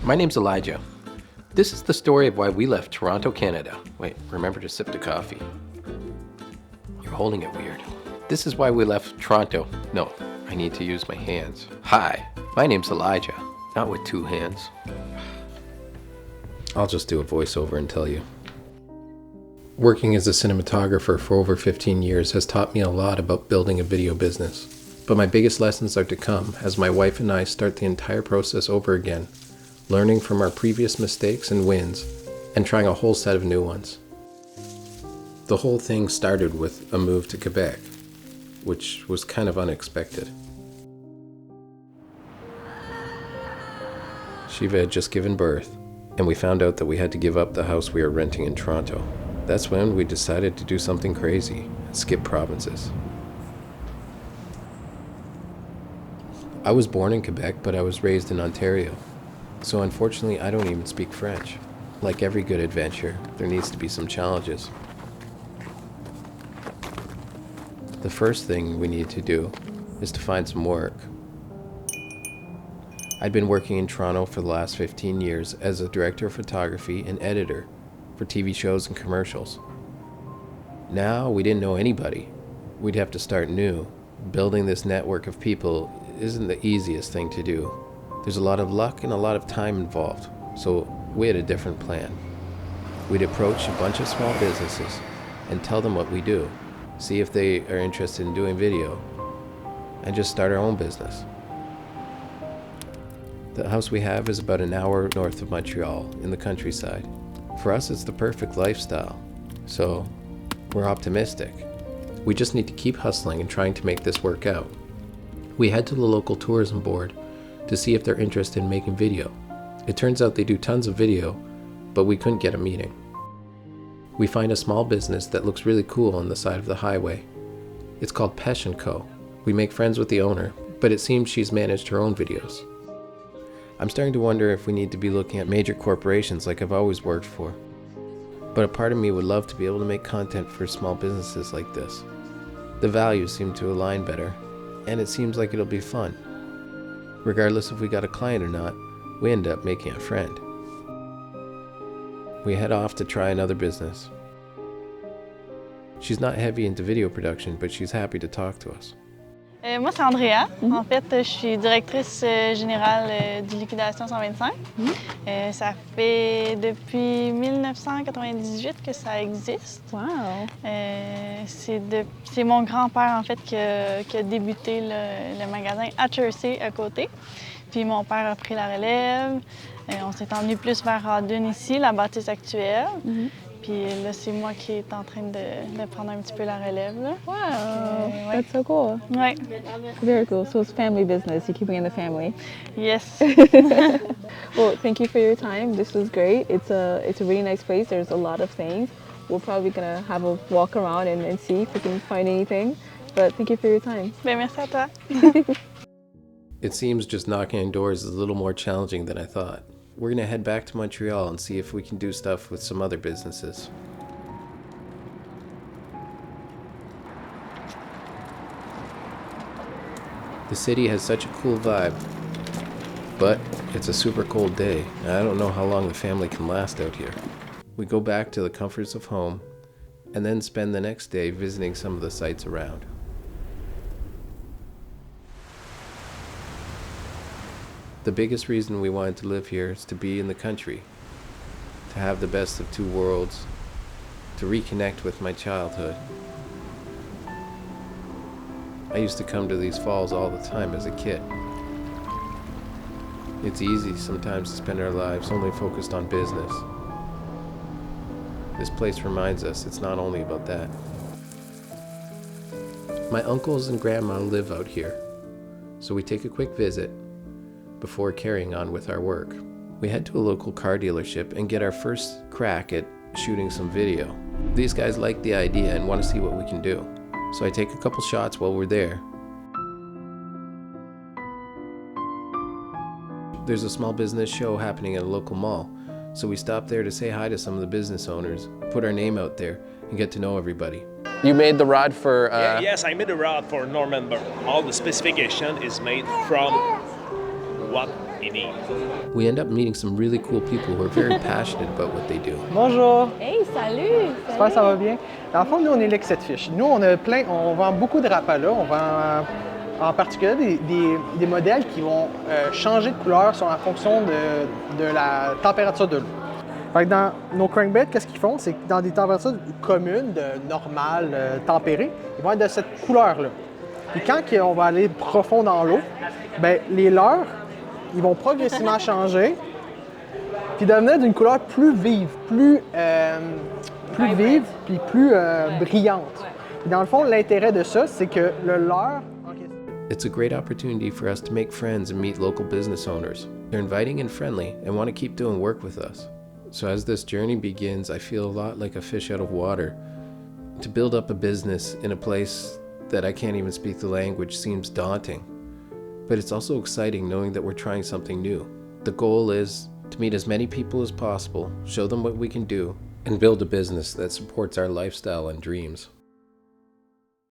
My name's Elijah. This is the story of why we left Toronto, Canada. Wait, remember to sip the coffee. You're holding it weird. This is why we left Toronto. No, I need to use my hands. Hi, my name's Elijah. Not with two hands. I'll just do a voiceover and tell you. Working as a cinematographer for over 15 years has taught me a lot about building a video business. But my biggest lessons are to come as my wife and I start the entire process over again, learning from our previous mistakes and wins, and trying a whole set of new ones. The whole thing started with a move to Quebec, which was kind of unexpected. Shiva had just given birth, and we found out that we had to give up the house we were renting in Toronto. That's when we decided to do something crazy and skip provinces. I was born in Quebec, but I was raised in Ontario. So unfortunately, I don't even speak French. Like every good adventure, there needs to be some challenges. The first thing we need to do is to find some work. I'd been working in Toronto for the last 15 years as a director of photography and editor for TV shows and commercials. Now we didn't know anybody. We'd have to start new. Building this network of people isn't the easiest thing to do. There's a lot of luck and a lot of time involved, so we had a different plan. We'd approach a bunch of small businesses and tell them what we do, see if they are interested in doing video, and just start our own business. The house we have is about an hour north of Montreal, in the countryside. For us, it's the perfect lifestyle, so we're optimistic. We just need to keep hustling and trying to make this work out. We head to the local tourism board to see if they're interested in making video. It turns out they do tons of video, but we couldn't get a meeting. We find a small business that looks really cool on the side of the highway. It's called Pesh & Co. We make friends with the owner, but it seems she's managed her own videos. I'm starting to wonder if we need to be looking at major corporations like I've always worked for. But a part of me would love to be able to make content for small businesses like this. The values seem to align better, and it seems like it'll be fun. Regardless if we got a client or not, we end up making a friend. We head off to try another business. She's not heavy into video production, but she's happy to talk to us. Moi, c'est Andrea. En fait, je suis directrice générale du Liquidation 125. Ça fait depuis 1998 que ça existe. Wow! C'est mon grand-père, en fait, qui a débuté le magasin à Jersey, à côté. Puis mon père a pris la relève. On s'est emmené plus vers Rawdon ici, la bâtisse actuelle. Puis là, c'est moi qui est en train de prendre un petit peu la relève. Là. Wow! Ouais. That's so cool. Ouais. Very cool. So it's family business. You're keeping it in the family. Yes. Well, thank you for your time. This was great. It's a really nice place. There's a lot of things. We're probably gonna have a walk around and see if we can find anything. But thank you for your time. Ben, merci à toi. It seems just knocking on doors is a little more challenging than I thought. We're gonna head back to Montreal and see if we can do stuff with some other businesses. The city has such a cool vibe, but it's a super cold day, and I don't know how long the family can last out here. We go back to the comforts of home, and then spend the next day visiting some of the sites around. The biggest reason we wanted to live here is to be in the country, to have the best of two worlds, to reconnect with my childhood. I used to come to these falls all the time as a kid. It's easy sometimes to spend our lives only focused on business. This place reminds us it's not only about that. My uncles and grandma live out here, so we take a quick visit before carrying on with our work. We head to a local car dealership and get our first crack at shooting some video. These guys like the idea and want to see what we can do, so I take a couple shots while we're there. There's a small business show happening at a local mall, so we stop there to say hi to some of the business owners, put our name out there, and get to know everybody. You made the rod for... Yes, I made the rod for Norman, but all the specification is made from what We end up meeting some really cool people who are very passionate about what they do. Bonjour! Hey, salut! J'espère que ça va bien. Dans le fond, nous, on est l'excès de fiche. Nous, on vend beaucoup de rapala. On vend en particulier des modèles qui vont changer de couleur en fonction de la température de l'eau. Fait que dans nos crankbaits, qu'est-ce qu'ils font? C'est que dans des températures communes, normales, tempérées, ils vont être de cette couleur-là. Puis quand on va aller profond dans l'eau, bien, les leurres, ils vont progressivement changer, puis devenir d'une couleur plus vive, plus vive, puis plus brillante. Puis dans le fond, l'intérêt de ça, c'est que le leurre... It's a great opportunity for us to make friends and meet local business owners. They're inviting and friendly and want to keep doing work with us. So as this journey begins, I feel a lot like a fish out of water. To build up a business in a place that I can't even speak the language seems daunting. But it's also exciting knowing that we're trying something new. The goal is to meet as many people as possible, show them what we can do, and build a business that supports our lifestyle and dreams.